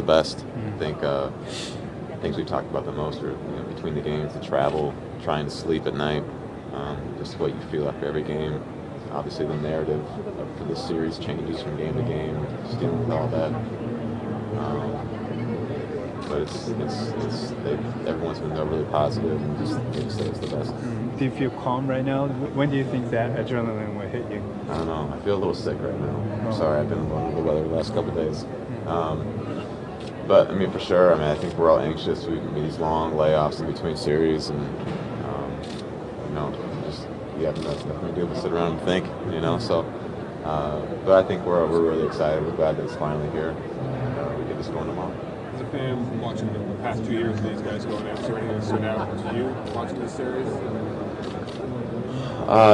best. I think things we talked about the most are between the games, the travel, trying to sleep at night, just what you feel after every game. Obviously, the narrative for the series changes from game to game, just dealing with all that. But everyone's been really positive and just say it's the best. Do you feel calm right now? When do you think that adrenaline will hit you? I don't know. I feel a little sick right now. I'm sorry, I've been under the weather the last couple of days. But I mean, for sure. I mean, I think we're all anxious. We these long layoffs in between series, and just you have nothing to do but sit around and think. So. But I think we're really excited. We're glad that it's finally here. And we get this going tomorrow. As a fan watching the past 2 years of these guys going out, is there anything that stood out to you watching this series?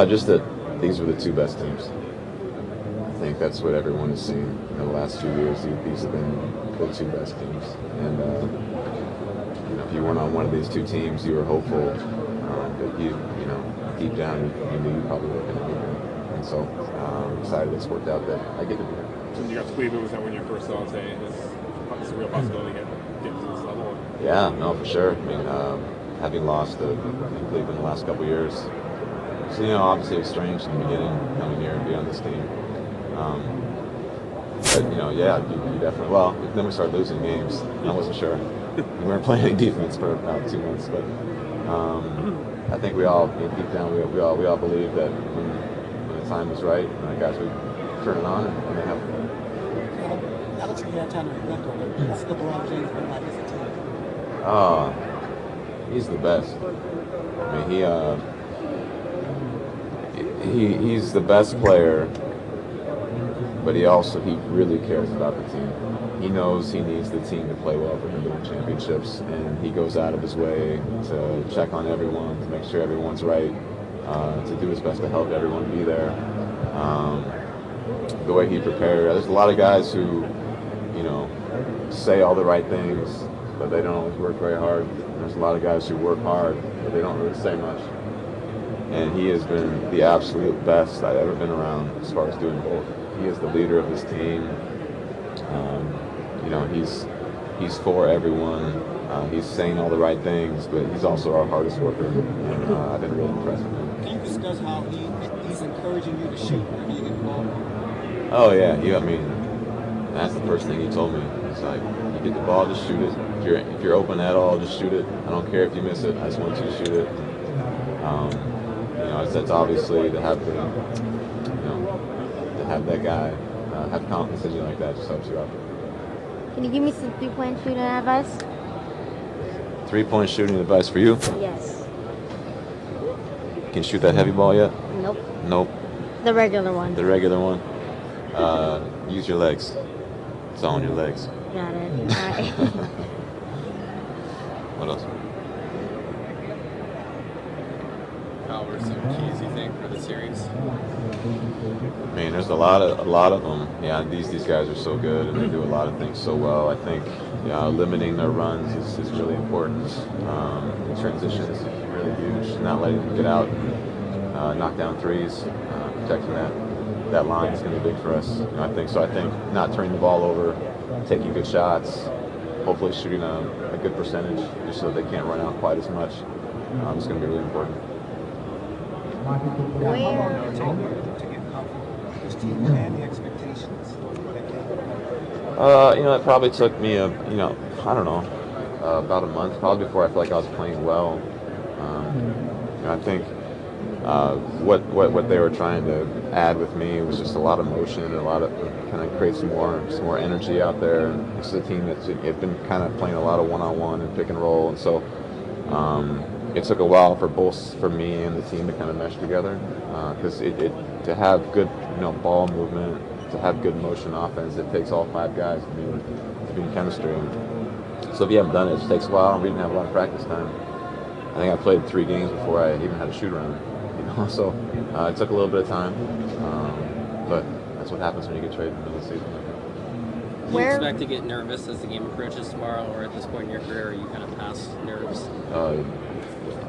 Just that these were the two best teams. I think that's what everyone has seen in the last 2 years. These have been the two best teams. And if you weren't on one of these two teams, you were hopeful. But deep down, you knew you probably weren't going to be here. And so I'm excited it's worked out that I get to be here. When you got to Cleveland, was that when you first saw it, saying it's a real possibility to get to this level? Yeah, no, for sure. I mean, having lost to Cleveland the last couple of years, so obviously it was strange in the beginning coming here and be on this team. But yeah, you definitely. Well, then we started losing games. I wasn't sure. We weren't playing any defense for about 2 months, but I think we all deep down we all believe that when the time was right, guys would turn it on and they have. Alex, you had time to reflect on it. What's LeBron James been like as a team? He's the best. I mean, he's the best player, but he really cares about the team. He knows he needs the team to play well for him to win championships, and he goes out of his way to check on everyone, to make sure everyone's right, to do his best to help everyone be there. The way he prepared, there's a lot of guys who, say all the right things, but they don't always work very hard. There's a lot of guys who work hard, but they don't really say much. And he has been the absolute best I've ever been around as far as doing both. He is the leader of his team. He's for everyone. He's saying all the right things, but he's also our hardest worker. And I've been really impressed with him. Can you discuss how he's encouraging you to shoot whenever you get the ball? Oh yeah, that's the first thing he told me. He's like, you get the ball, just shoot it. If you're open at all, just shoot it. I don't care if you miss it. I just want you to shoot it. That's obviously to have that guy have confidence in you like that just helps you out. Can you give me some three-point shooting advice? Three-point shooting advice for you? Yes. Can you shoot that heavy ball yet? Nope. Nope. The regular one. The regular one. Use your legs. It's all on your legs. Got it. All right. What else? What were some keys you think for the series? I mean, there's a lot of them. Yeah, these guys are so good and they do a lot of things so well. I think limiting their runs is really important. The transition is really huge. Not letting them get out and knock down threes, protecting that line is going to be big for us. I think not turning the ball over, taking good shots, hopefully shooting a good percentage, just so they can't run out quite as much. It's going to be really important. It probably took me about a month, probably before I felt like I was playing well. I think what they were trying to add with me was just a lot of motion and a lot of kind of create some more energy out there. And this is a team that's been kind of playing a lot of one-on-one and pick and roll, and so it took a while for me and the team to kind of mesh together, because to have good ball movement, to have good motion offense, it takes all 5 guys to be in chemistry. So if you haven't done it, it just takes a while. We didn't have a lot of practice time. I think I played 3 games before I even had a shoot around. So it took a little bit of time, but that's what happens when you get traded in the middle of the season. Do you expect to get nervous as the game approaches tomorrow, or at this point in your career, are you kind of past nerves?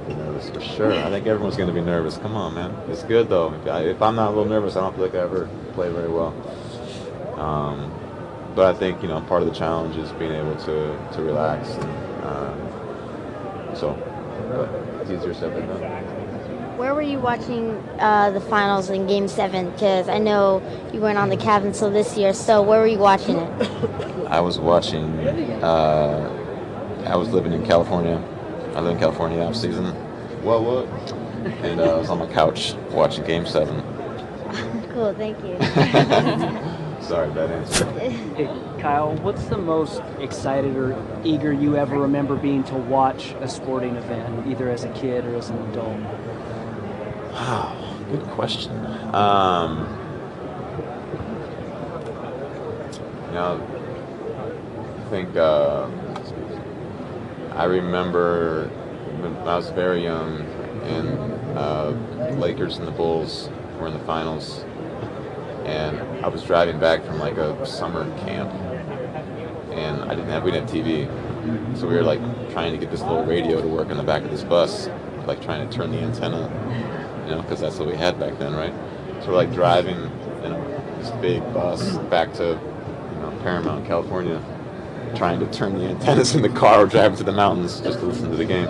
Nervous for sure. I think everyone's going to be nervous. Come on, man. It's good though. If I'm not a little nervous, I don't feel like I ever play very well. but I think part of the challenge is being able to relax. But it's easier said than done. Where were you watching the finals in Game 7? Because I know you weren't on the Cavs until this year. So where were you watching it? I was watching. I was living in California. I live in California off season. What? And I was on my couch watching Game 7. Cool, thank you. Sorry, bad answer. Hey, Kyle, what's the most excited or eager you ever remember being to watch a sporting event, either as a kid or as an adult? Wow, good question. I think I remember when I was very young and Lakers and the Bulls were in the finals, and I was driving back from like a summer camp, and we didn't have TV, so we were like trying to get this little radio to work in the back of this bus, like trying to turn the antenna, because that's what we had back then, right? So we're like driving in this big bus back to Paramount, California, trying to turn the antennas in the car or driving to the mountains just to listen to the game.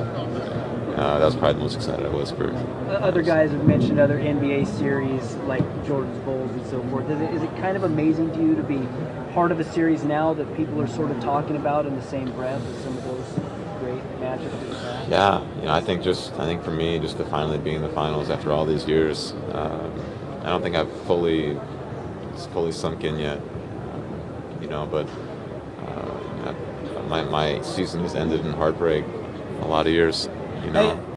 That was probably the most excited I was for. Other guys have mentioned other NBA series like Jordan's Bulls and so forth. Is it kind of amazing to you to be part of a series now that people are sort of talking about in the same breath as some of those great matchups that we've had? Yeah, I think for me, just to finally be in the finals after all these years, I don't think it's fully sunk in yet. But my season has ended in heartbreak a lot of years.